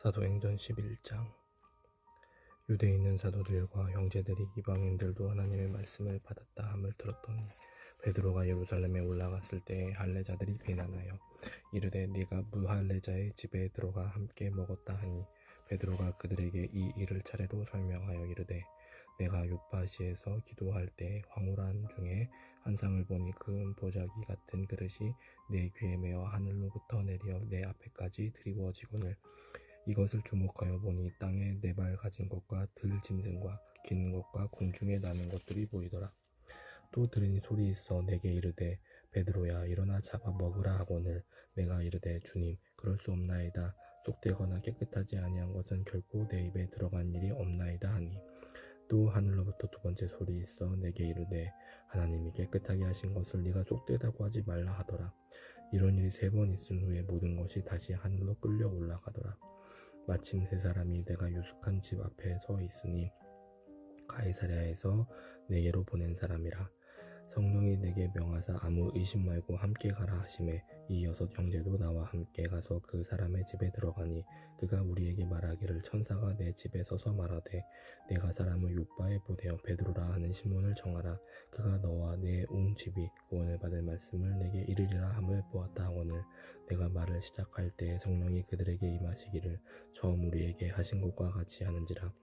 사도행전 11장. 유대에 있는 사도들과 형제들이 이방인들도 하나님의 말씀을 받았다 함을 들었더니 베드로가 예루살렘에 올라갔을 때에 할례자들이 비난하여 이르되 네가 무할례자의 집에 들어가 함께 먹었다 하니 베드로가 그들에게 이 일을 차례로 설명하여 이르되 내가 요파시에서 기도할 때 황홀한 중에 한 상을 보니 큰 보자기 같은 그릇이 내 귀에 매어 하늘로부터 내려 내 앞에까지 드리워지거늘 이것을 주목하여 보니 땅에 네 발 가진 것과 들 짐승과 기는 것과 곤충에 나는 것들이 보이더라. 또 들으니 소리 있어 내게 이르되 베드로야 일어나 잡아 먹으라 하거늘 내가 이르되 주님 그럴 수 없나이다. 쏙되거나 깨끗하지 아니한 것은 결코 내 입에 들어간 일이 없나이다 하니 또 하늘로부터 두 번째 소리 있어 내게 이르되 하나님이 깨끗하게 하신 것을 네가 쏙되다고 하지 말라 하더라. 이런 일이 3번 있은 후에 모든 것이 다시 하늘로 끌려 올라가더라. 마침 세 사람이 내가 유숙한 집 앞에 서 있으니 가이사랴에서 내게로 보낸 사람이라. 성령이 내게 명하사 아무 의심 말고 함께 가라 하시매 이 6 형제도 나와 함께 가서 그 사람의 집에 들어가니 그가 우리에게 말하기를 천사가 내 집에 서서 말하되 내가 사람을 요빠에 보내어 베드로라 하는 시몬을 정하라. 그가 너와 내 온 집이 구원을 받을 말씀을 내게 이르리라 함을 보았다 하거늘 내가 말을 시작할 때 성령이 그들에게 임하시기를 처음 우리에게 하신 것과 같이 하는지라.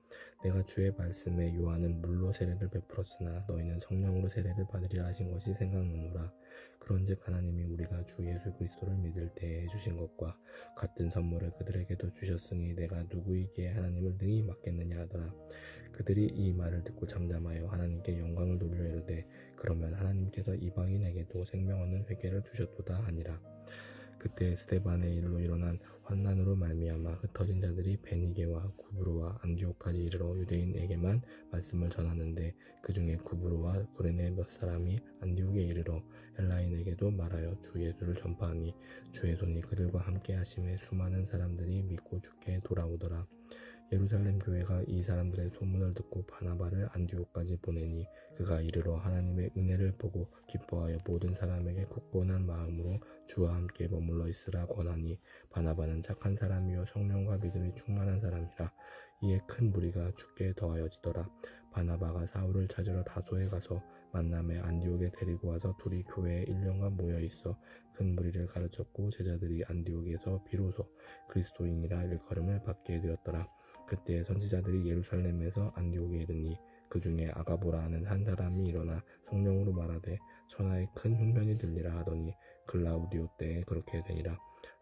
내가 주의 말씀에 요한은 물로 세례를 베풀었으나 너희는 성령으로 세례를 받으리라 하신 것이 생각나노라. 그런즉 하나님이 우리가 주 예수 그리스도를 믿을 때에 주신 것과 같은 선물을 그들에게도 주셨으니 내가 누구에게 하나님을 능히 맡겠느냐 하더라. 그들이 이 말을 듣고 잠잠하여 하나님께 영광을 돌려 이르되 그러면 하나님께서 이방인에게도 생명 얻는 회개를 주셨도다 하니라. 그때 스데반의 일로 일어난 환난으로 말미암아 흩어진 자들이 베니게와 구브로와 안디옥까지 이르러 유대인에게만 말씀을 전하는데 그 중에 구브로와 구레네 몇 사람이 안디옥에 이르러 헬라인에게도 말하여 주 예수를 전파하니 주의 손이 그들과 함께 하심에 수많은 사람들이 믿고 주께 돌아오더라. 예루살렘 교회가 이 사람들의 소문을 듣고 바나바를 안디옥까지 보내니 그가 이르러 하나님의 은혜를 보고 기뻐하여 모든 사람에게 굳건한 마음으로 주와 함께 머물러 있으라 권하니 바나바는 착한 사람이요 성령과 믿음이 충만한 사람이라. 이에 큰 무리가 주께 더하여지더라. 바나바가 사울을 찾으러 다소에 가서 만남에 안디옥에 데리고 와서 둘이 교회에 1년간 모여 있어 큰 무리를 가르쳤고 제자들이 안디옥에서 비로소 그리스도인이라 일컬음을 받게 되었더라. 그때 선지자들이 예루살렘에서 안디옥에 이르니 그 중에 아가보라 하는 한 사람이 일어나 성령으로 말하되 천하에 큰 흉년이 들리라 하더니 글라우디오 때에 그렇게 되니라.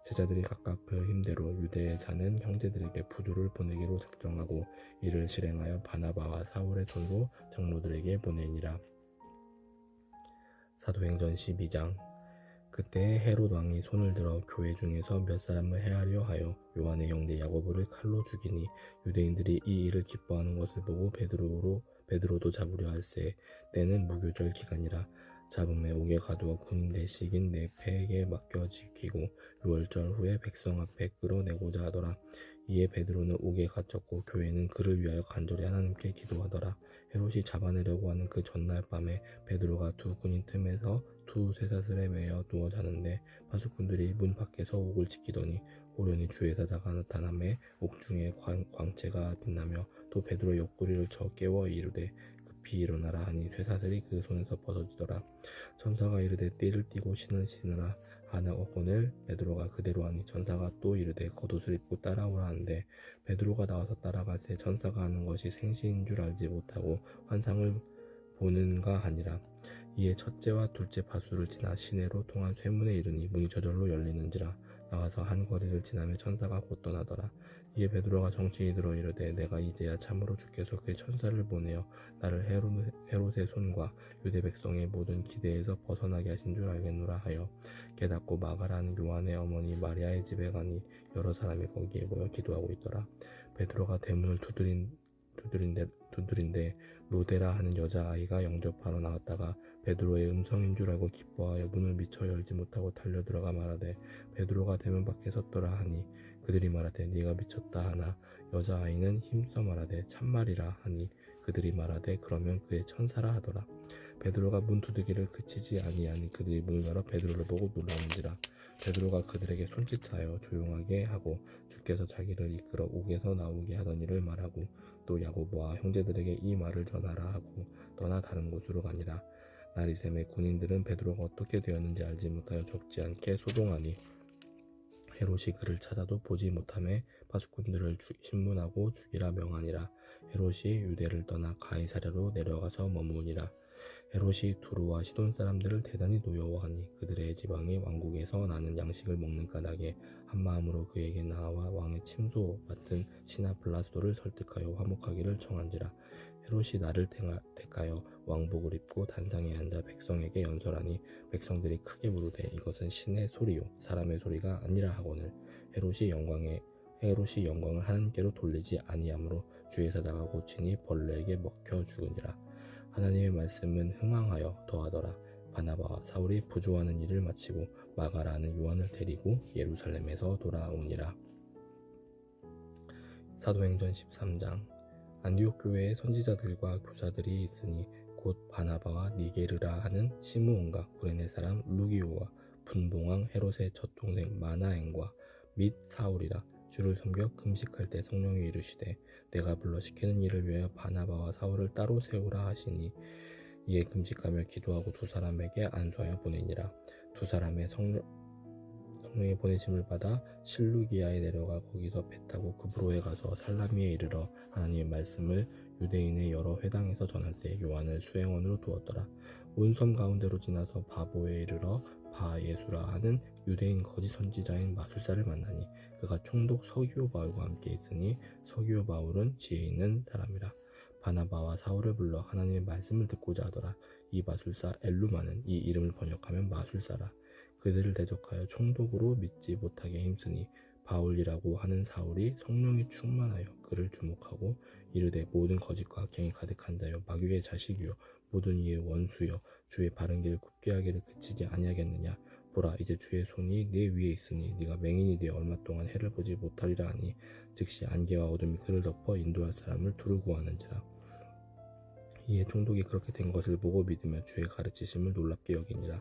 제자들이 각각 그 힘대로 유대에 사는 형제들에게 부두를 보내기로 작정하고 이를 실행하여 바나바와 사울의 손으로 장로들에게 보내니라. 사도행전 12장. 그때 헤롯 왕이 손을 들어 교회 중에서 몇 사람을 해하려 하여 요한의 형제 야고보를 칼로 죽이니 유대인들이 이 일을 기뻐하는 것을 보고 베드로도 잡으려 할세. 때는 무교절 기간이라. 잡음에 옥에 가두어 군인 대식인 네페에게 맡겨 지키고 6월절 후에 백성 앞에 끌어내고자 하더라. 이에 베드로는 옥에 갇혔고 교회는 그를 위하여 간절히 하나님께 기도하더라. 헤롯이 잡아내려고 하는 그 전날 밤에 베드로가 두 군인 틈에서 두 쇠사슬에 매여 누워 자는데 파수꾼들이 문 밖에서 옥을 지키더니 호련히 주의 사자가 나타나매 옥중에 광채가 빛나며 또 베드로 옆구리를 쳐 깨워 이르되 급히 일어나라 하니 쇠사슬이 그 손에서 벗어지더라. 천사가 이르되 띠를 띠고 신을 신으라 하거늘 베드로가 그대로 하니 천사가 또 이르되 겉옷을 입고 따라오라 하는데 베드로가 나와서 따라가세 천사가 하는 것이 생시인 줄 알지 못하고 환상을 보는가 하니라. 이에 첫째와 둘째 파수를 지나 시내로 통한 쇠문에 이르니 문이 저절로 열리는지라. 나가서 한 거리를 지나며 천사가 곧 떠나더라. 이에 베드로가 정신이 들어 이르되 내가 이제야 참으로 주께서 그의 천사를 보내어 나를 헤롯의 손과 유대 백성의 모든 기대에서 벗어나게 하신 줄 알겠노라 하여 깨닫고 마가라는 요한의 어머니 마리아의 집에 가니 여러 사람이 거기에 모여 기도하고 있더라. 베드로가 대문을 두드린데 로데라 하는 여자아이가 영접하러 나왔다가 베드로의 음성인 줄 알고 기뻐하여 문을 미처 열지 못하고 달려들어가 말하되 베드로가 대문 밖에 섰더라 하니 그들이 말하되 네가 미쳤다 하나 여자아이는 힘써 말하되 참말이라 하니 그들이 말하되 그러면 그의 천사라 하더라. 베드로가 문 두드기를 그치지 아니하니 그들이 문을 열어 베드로를 보고 놀라는지라. 베드로가 그들에게 손짓하여 조용하게 하고 주께서 자기를 이끌어 옥에서 나오게 하던 일을 말하고 또 야고보와 형제들에게 이 말을 전하라 하고 떠나 다른 곳으로 가니라. 날이 새매 군인들은 베드로가 어떻게 되었는지 알지 못하여 적지 않게 소동하니 헤롯이 그를 찾아도 보지 못하매 파수꾼들을 신문하고 죽이라 명하니라. 헤롯이 유대를 떠나 가이사랴로 내려가서 머무니라. 헤롯이 두루와 시돈 사람들을 대단히 노여워하니 그들의 지방이 왕국에서 나는 양식을 먹는 까닭에 한마음으로 그에게 나와 왕의 침소 맡은 신하 블라스도를 설득하여 화목하기를 청한지라. 헤롯이 나를 택하여 왕복을 입고 단상에 앉아 백성에게 연설하니 백성들이 크게 부르되 이것은 신의 소리요 사람의 소리가 아니라 하거늘 헤롯이 영광을 하나님께로 돌리지 아니하므로 주의 사자가 고치니 벌레에게 먹혀 죽으니라. 하나님의 말씀은 흥황하여 더하더라. 바나바와 사울이 부조하는 일을 마치고 마가라는 요한을 데리고 예루살렘에서 돌아오니라. 사도행전 13장. 안디옥 교회에 선지자들과 교사들이 있으니 곧 바나바와 니게르라 하는 시므온과 구레네 사람 루기오와 분봉왕 헤롯의 젖동생 마나엔과 및 사울이라. 주를 섬겨 금식할 때 성령이 이르시되 내가 불러 시키는 일을 위하여 바나바와 사울을 따로 세우라 하시니 이에 금식하며 기도하고 두 사람에게 안수하여 보내니라. 두 사람의 성령의 보내심을 받아 실루기아에 내려가 거기서 배 타고 구브로에 가서 살라미에 이르러 하나님의 말씀을 유대인의 여러 회당에서 전할때 요한을 수행원으로 두었더라. 온 섬 가운데로 지나서 바보에 이르러 바예수라 하는 유대인 거짓 선지자인 마술사를 만나니 그가 총독 서기오 바울과 함께 있으니 서기오 바울은 지혜 있는 사람이라. 바나바와 사울을 불러 하나님의 말씀을 듣고자 하더라. 이 마술사 엘루마는 이 이름을 번역하면 마술사라. 그들을 대적하여 총독으로 믿지 못하게 힘쓰니 바울이라고 하는 사울이 성령이 충만하여 그를 주목하고 이르되 모든 거짓과 악행이 가득한 자여 마귀의 자식이요 모든 이의 원수여 주의 바른 길을 굽게 하기를 그치지 아니하겠느냐. 보라 이제 주의 손이 네 위에 있으니 네가 맹인이 되어 얼마 동안 해를 보지 못하리라 하니 즉시 안개와 어둠이 그를 덮어 인도할 사람을 두루 구하는지라. 이에 총독이 그렇게 된 것을 보고 믿으며 주의 가르치심을 놀랍게 여기니라.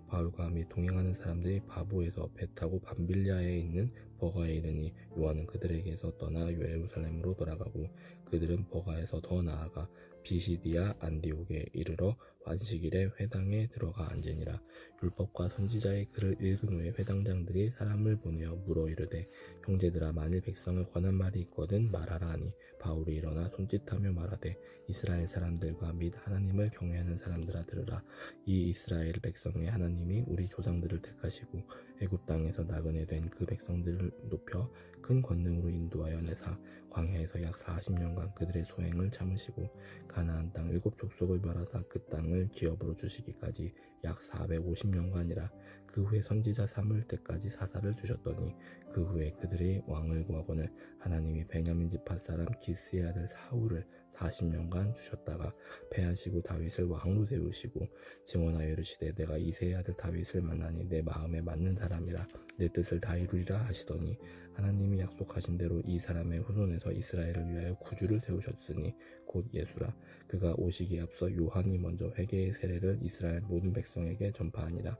바울과 및 동행하는 사람들이 바보에서 배 타고 밤빌리아에 있는 버가에 이르니 요한은 그들에게서 떠나 예루살렘으로 돌아가고 그들은 버가에서 더 나아가 비시디아 안디옥에 이르러 안식일에 회당에 들어가 앉으니라. 율법과 선지자의 글을 읽은 후에 회당장들이 사람을 보내어 물어 이르되 형제들아 만일 백성을 권한 말이 있거든 말하라 하니 바울이 일어나 손짓하며 말하되 이스라엘 사람들과 및 하나님을 경외하는 사람들아 들으라. 이 이스라엘 백성의 하나님이 우리 조상들을 택하시고 애굽 땅에서 나그네 된 그 백성들을 높여 큰 권능으로 인도하여 내사 광야에서 약 40년간 그들의 소행을 참으시고 가나안 땅 7족속을 멸하사 그 땅을 기업으로 주시기까지 약 450년간이라. 그 후에 선지자 삼을 때까지 사사를 주셨더니 그 후에 그들이 왕을 구하거늘 하나님이 베냐민 지파 사람 기스의 아들 사울을 40년간 주셨다가 패하시고 다윗을 왕으로 세우시고 증언하여 이르시되 내가 이새의 아들 다윗을 만나니 내 마음에 맞는 사람이라 내 뜻을 다 이루리라 하시더니 하나님이 약속하신 대로 이 사람의 후손에서 이스라엘을 위하여 구주를 세우셨으니 곧 예수라. 그가 오시기에 앞서 요한이 먼저 회개의 세례를 이스라엘 모든 백성에게 전파하니라.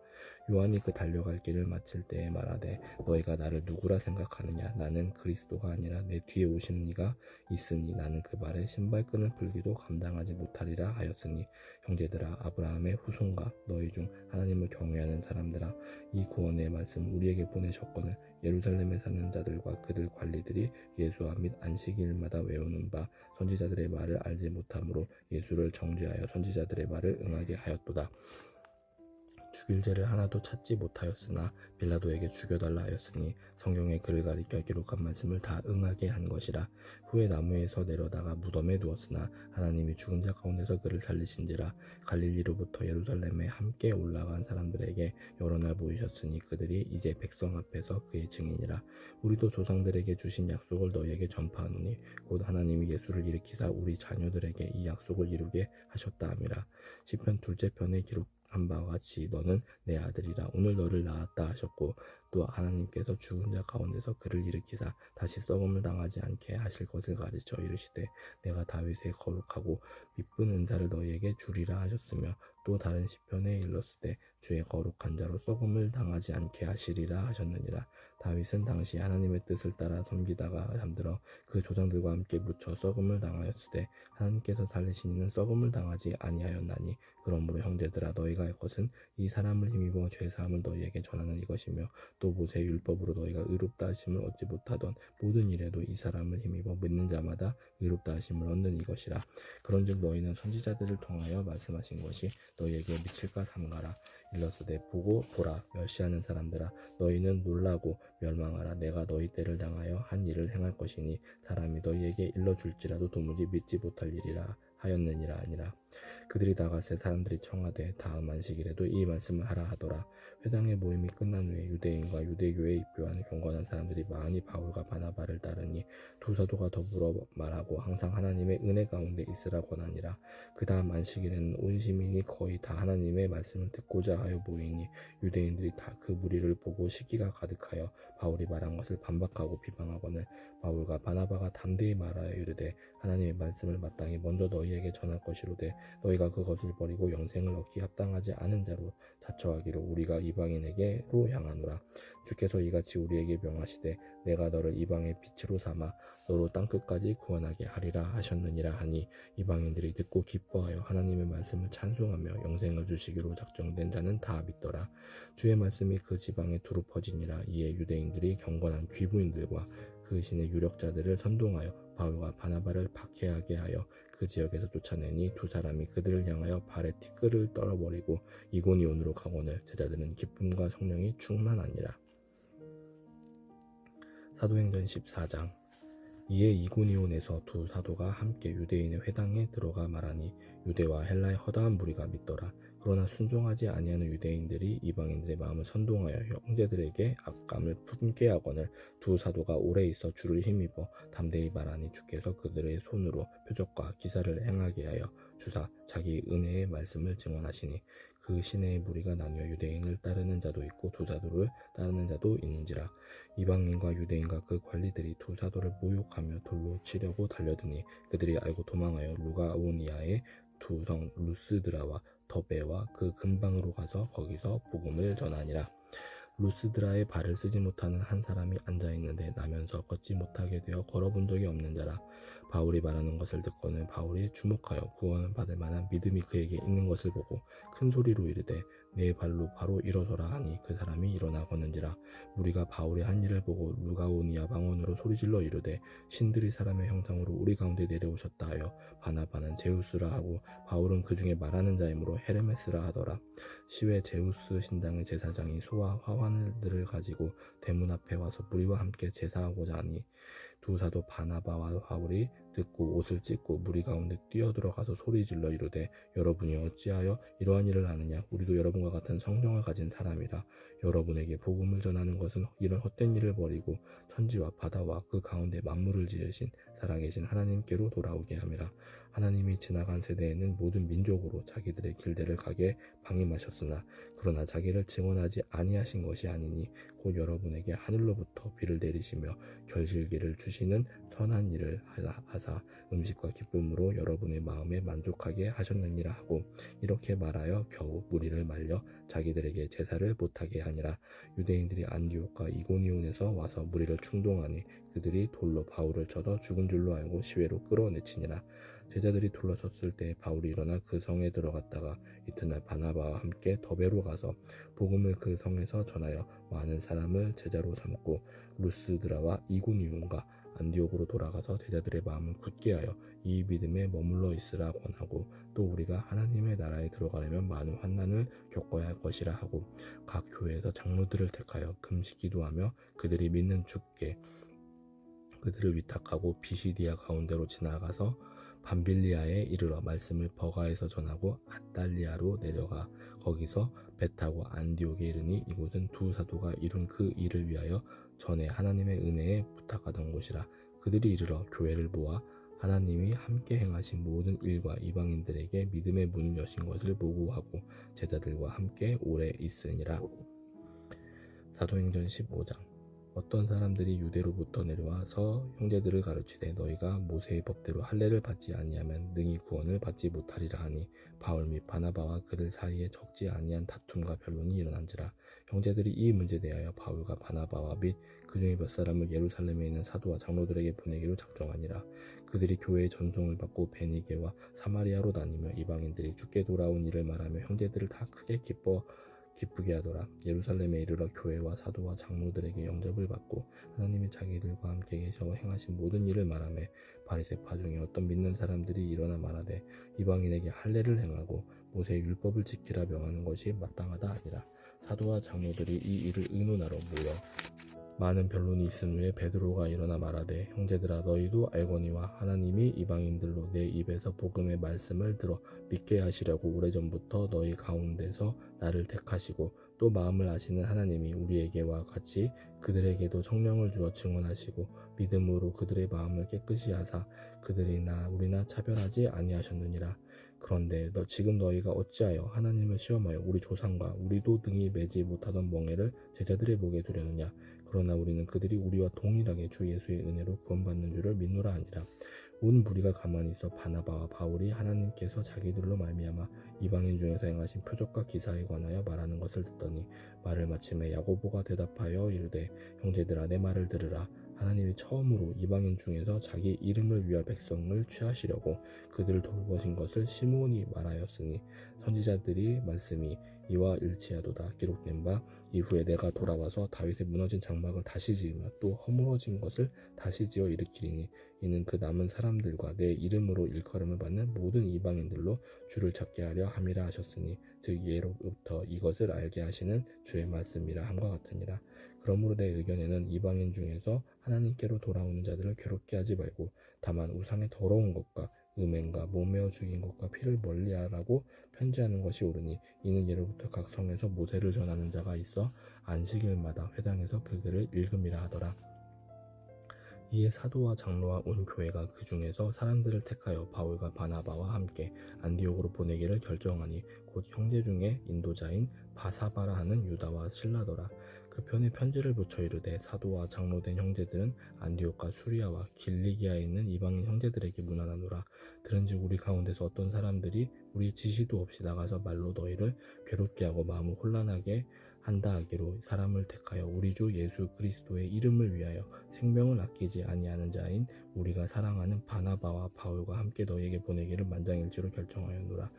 요한이 그 달려갈 길을 마칠 때에 말하되 너희가 나를 누구라 생각하느냐. 나는 그리스도가 아니라 내 뒤에 오시는 이가 있으니 나는 그 말에 신발끈을 풀기도 감당하지 못하리라 하였으니 형제들아 아브라함의 후손과 너희 중 하나님을 경외하는 사람들아 이 구원의 말씀 우리에게 보내셨거늘 예루살렘에 사는 자들과 그들 관리들이 예수와 및 안식일마다 외우는 바 선지자들의 말을 알지 못하므로 예수를 정죄하여 선지자들의 말을 응하게 하였도다. 죽일 죄를 하나도 찾지 못하였으나 빌라도에게 죽여달라 하였으니 성경에 그를 가리켜 기록한 말씀을 다 응하게 한 것이라. 후에 나무에서 내려다가 무덤에 두었으나 하나님이 죽은 자 가운데서 그를 살리신지라. 갈릴리로부터 예루살렘에 함께 올라간 사람들에게 여러 날 보이셨으니 그들이 이제 백성 앞에서 그의 증인이라. 우리도 조상들에게 주신 약속을 너희에게 전파하노니 곧 하나님이 예수를 일으키사 우리 자녀들에게 이 약속을 이루게 하셨다 함이라. 시편 2째 편에 기록 한 바와 같이 너는 내 아들이라 오늘 너를 낳았다 하셨고 또 하나님께서 죽은 자 가운데서 그를 일으키사 다시 썩음을 당하지 않게 하실 것을 가르쳐 이르시되 내가 다윗의 거룩하고 미쁜 은사를 너희에게 주리라 하셨으며 또 다른 시편에 일렀으되 주의 거룩한 자로 썩음을 당하지 않게 하시리라 하셨느니라. 다윗은 당시 하나님의 뜻을 따라 섬기다가 잠들어 그 조상들과 함께 묻혀 썩음을 당하였으되 하나님께서 살리신 이는 썩음을 당하지 아니하였나니 그러므로 형제들아 너희가 할 것은 이 사람을 힘입어 죄사함을 너희에게 전하는 이것이며 또 모세의 율법으로 너희가 의롭다 하심을 얻지 못하던 모든 일에도 이 사람을 힘입어 믿는 자마다 의롭다 하심을 얻는 이것이라. 그런즉 너희는 선지자들을 통하여 말씀하신 것이 너희에게 미칠까 삼가라. 일러스되 보고 보라 멸시하는 사람들아 너희는 놀라고 멸망하라. 내가 너희 때를 당하여 한 일을 행할 것이니 사람이 너희에게 일러줄지라도 도무지 믿지 못할 일이라 하였느니라 아니라. 그들이 나가세 사람들이 청하되 다음 안식일에도 이 말씀을 하라 하더라. 회당의 모임이 끝난 후에 유대인과 유대교에 입교한 경건한 사람들이 많이 바울과 바나바를 따르니 두 사도가 더불어 말하고 항상 하나님의 은혜 가운데 있으라 권하니라. 그 다음 안식일에는 온 시민이 거의 다 하나님의 말씀을 듣고자 하여 모이니 유대인들이 다 그 무리를 보고 시기가 가득하여 바울이 말한 것을 반박하고 비방하거늘 바울과 바나바가 담대히 말하여 이르되 하나님의 말씀을 마땅히 먼저 너희에게 전할 것이로되 너희가 그것을 버리고 영생을 얻기 합당하지 않은 자로 자처하기로 우리가 이방인에게로 향하노라. 주께서 이같이 우리에게 명하시되 내가 너를 이방의 빛으로 삼아 너로 땅끝까지 구원하게 하리라 하셨느니라 하니 이방인들이 듣고 기뻐하여 하나님의 말씀을 찬송하며 영생을 주시기로 작정된 자는 다 믿더라. 주의 말씀이 그 지방에 두루 퍼지니라. 이에 유대인들이 경건한 귀부인들과 그 신의 유력자들을 선동하여 바울과 바나바를 박해하게 하여 그 지역에서 쫓아내니 두 사람이 그들을 향하여 발에 티끌을 떨어버리고 이고니온으로 가거늘 제자들은 기쁨과 성령이 충만하니라. 사도행전 14장. 이에 이고니온에서 두 사도가 함께 유대인의 회당에 들어가 말하니 유대와 헬라의 허다한 무리가 믿더라. 그러나 순종하지 아니하는 유대인들이 이방인들의 마음을 선동하여 형제들에게 악감을 품게 하거늘 두 사도가 오래 있어 주를 힘입어 담대히 말하니 주께서 그들의 손으로 표적과 기사를 행하게 하여 주사 자기 은혜의 말씀을 증언하시니 그 시내의 무리가 나뉘어 유대인을 따르는 자도 있고 두 사도를 따르는 자도 있는지라. 이방인과 유대인과 그 관리들이 두 사도를 모욕하며 돌로 치려고 달려드니 그들이 알고 도망하여 루가오니아의 두 성 루스드라와 더베와 그 근방으로 가서 거기서 복음을 전하니라. 루스드라에 발을 쓰지 못하는 한 사람이 앉아있는데 나면서 걷지 못하게 되어 걸어본 적이 없는 자라. 바울이 말하는 것을 듣고는 바울이 주목하여 구원을 받을 만한 믿음이 그에게 있는 것을 보고 큰 소리로 이르되 내 발로 바로 일어서라 하니 그 사람이 일어나 걷는지라. 무리가 바울의 한 일을 보고 루가오니아 방언으로 소리질러 이르되 신들이 사람의 형상으로 우리 가운데 내려오셨다 하여 바나바는 제우스라 하고 바울은 그 중에 말하는 자이므로 헤르메스라 하더라. 시외 제우스 신당의 제사장이 소와 화환들을 가지고 대문 앞에 와서 무리와 함께 제사하고자 하니 두 사도 바나바와 바울이 듣고 옷을 찢고 무리 가운데 뛰어들어가서 소리질러 이르되 여러분이 어찌하여 이러한 일을 하느냐. 우리도 여러분과 같은 성령을 가진 사람이라. 여러분에게 복음을 전하는 것은 이런 헛된 일을 버리고 천지와 바다와 그 가운데 만물을 지으신 살아계신 하나님께로 돌아오게 함이라. 하나님이 지나간 세대에는 모든 민족으로 자기들의 길대를 가게 방임하셨으나 그러나 자기를 증언하지 아니하신 것이 아니니 곧 여러분에게 하늘로부터 비를 내리시며 결실기를 주시는 선한 일을 하사 음식과 기쁨으로 여러분의 마음에 만족하게 하셨느니라 하고 이렇게 말하여 겨우 무리를 말려 자기들에게 제사를 못하게 하니라. 유대인들이 안디옥과 이고니온에서 와서 무리를 충동하니 그들이 돌로 바울을 쳐서 죽은 줄로 알고 시외로 끌어내치니라. 제자들이 둘러섰을 때 바울이 일어나 그 성에 들어갔다가 이튿날 바나바와 함께 더베로 가서 복음을 그 성에서 전하여 많은 사람을 제자로 삼고 루스드라와 이고니온과 안디옥으로 돌아가서 제자들의 마음을 굳게 하여 이 믿음에 머물러 있으라 권하고 또 우리가 하나님의 나라에 들어가려면 많은 환난을 겪어야 할 것이라 하고 각 교회에서 장로들을 택하여 금식 기도하며 그들이 믿는 주께 그들을 위탁하고 비시디아 가운데로 지나가서 밤빌리아에 이르러 말씀을 버가에서 전하고 아달리아로 내려가 거기서 배 타고 안디옥에 이르니 이곳은 두 사도가 이룬 그 일을 위하여 전에 하나님의 은혜에 부탁하던 곳이라. 그들이 이르러 교회를 모아 하나님이 함께 행하신 모든 일과 이방인들에게 믿음의 문을 여신 것을 보고하고 제자들과 함께 오래 있으니라. 사도행전 15장. 어떤 사람들이 유대로부터 내려와서 형제들을 가르치되 너희가 모세의 법대로 할례를 받지 아니하면 능히 구원을 받지 못하리라 하니 바울 및 바나바와 그들 사이에 적지 아니한 다툼과 변론이 일어난지라. 형제들이 이 문제에 대하여 바울과 바나바와 및 그 중에 몇 사람을 예루살렘에 있는 사도와 장로들에게 보내기로 작정하니라. 그들이 교회의 전송을 받고 베니게와 사마리아로 다니며 이방인들이 주께 돌아온 일을 말하며 형제들을 다 크게 기쁘게 하더라. 예루살렘에 이르러 교회와 사도와 장로들에게 영접을 받고 하나님이 자기들과 함께 계셔 행하신 모든 일을 말하며 바리새파 중에 어떤 믿는 사람들이 일어나 말하되 이방인에게 할례를 행하고 모세의 율법을 지키라 명하는 것이 마땅하다 아니라. 사도와 장로들이 이 일을 의논하러 모여 많은 변론이 있은 후에 베드로가 일어나 말하되 형제들아 너희도 알거니와 하나님이 이방인들로 내 입에서 복음의 말씀을 들어 믿게 하시려고 오래전부터 너희 가운데서 나를 택하시고 또 마음을 아시는 하나님이 우리에게와 같이 그들에게도 성령을 주어 증언하시고 믿음으로 그들의 마음을 깨끗이 하사 그들이나 우리나 차별하지 아니하셨느니라. 그런데 지금 너희가 어찌하여 하나님을 시험하여 우리 조상과 우리도 능히 매지 못하던 멍에를 제자들의 목에 두려느냐. 그러나 우리는 그들이 우리와 동일하게 주 예수의 은혜로 구원받는 줄을 믿노라 하니라. 온 무리가 가만히 있어 바나바와 바울이 하나님께서 자기들로 말미암아 이방인 중에서 행하신 표적과 기사에 관하여 말하는 것을 듣더니 말을 마침에 야고보가 대답하여 이르되 형제들아 내 말을 들으라. 하나님이 처음으로 이방인 중에서 자기 이름을 위할 백성을 취하시려고 그들을 돌보신 것을 시므온이 말하였으니 선지자들이 말씀이 이와 일치하도다. 기록된 바 이후에 내가 돌아와서 다윗의 무너진 장막을 다시 지으며 또 허물어진 것을 다시 지어 일으키리니 이는 그 남은 사람들과 내 이름으로 일컬음을 받는 모든 이방인들로 주를 찾게 하려 함이라 하셨으니 즉 예로부터 이것을 알게 하시는 주의 말씀이라 함과 같으니라. 그러므로 내 의견에는 이방인 중에서 하나님께로 돌아오는 자들을 괴롭게 하지 말고 다만 우상의 더러운 것과 음행과 몸매어 죽인 것과 피를 멀리하라고 편지하는 것이 옳으니 이는 예로부터 각 성에서 모세를 전하는 자가 있어 안식일마다 회당에서 그 글을 읽음이라 하더라. 이에 사도와 장로와 온 교회가 그 중에서 사람들을 택하여 바울과 바나바와 함께 안디옥으로 보내기를 결정하니 곧 형제 중에 인도자인 바사바라 하는 유다와 실라더라. 그 편에 편지를 붙여 이르되 사도와 장로된 형제들은 안디옥과 수리아와 길리기아에 있는 이방인 형제들에게 문안하노라. 들은즉 우리 가운데서 어떤 사람들이 우리 지시도 없이 나가서 말로 너희를 괴롭게 하고 마음을 혼란하게 한다 하기로 사람을 택하여 우리 주 예수 그리스도의 이름을 위하여 생명을 아끼지 아니하는 자인 우리가 사랑하는 바나바와 바울과 함께 너희에게 보내기를 만장일치로 결정하였노라.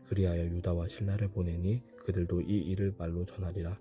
그리하여 유다와 실라를 보내니 그들도 이 일을 말로 전하리라.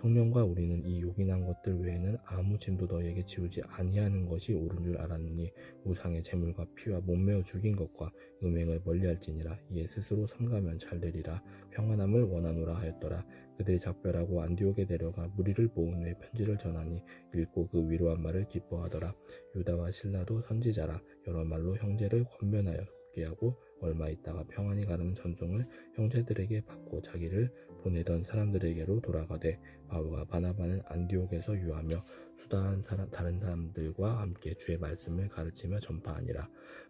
성령과 우리는 이 요긴한 것들 외에는 아무 짐도 너희에게 지우지 아니하는 것이 옳은 줄 알았느니 우상의 제물과 피와 몸매어 죽인 것과 음행을 멀리할지니라. 이에 스스로 삼가면 잘되리라. 평안함을 원하노라 하였더라. 그들이 작별하고 안디옥에 내려가 무리를 모은 후에 편지를 전하니 읽고 그 위로한 말을 기뻐하더라. 유다와 실라도 선지자라 여러 말로 형제를 권면하여 굳게 하고 얼마 있다가 평안히 가는 전송을 형제들에게 받고 자기를 보내던 사람들에게로 돌아가되 바울과 바나바는 안디옥에서 유하며 수다한 다른 사람들과 함께 주의 말씀을 가르치며 전파하니라.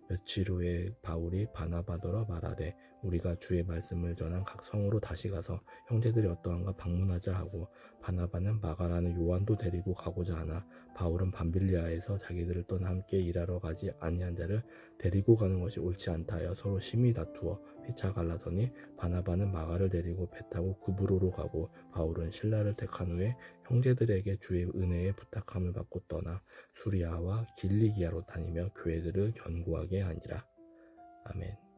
며칠 후에 바울이 바나바더러 말하되 우리가 주의 말씀을 전한 각 성으로 다시 가서 형제들이 어떠한가 방문하자 하고 바나바는 마가라는 요한도 데리고 가고자 하나 바울은 밤빌리아에서 자기들을 떠나 함께 일하러 가지 아니한 자를 데리고 가는 것이 옳지 않다 하여 서로 심히 다투어 피차 갈라서니 바나바는 마가를 데리고 배 타고 구브로로 가고 바울은 실라를 택한 후에 형제들에게 주의 은혜에 부탁함을 받고 떠나 수리아와 길리기아로 다니며 교회들을 견고하게 하니라. 아멘.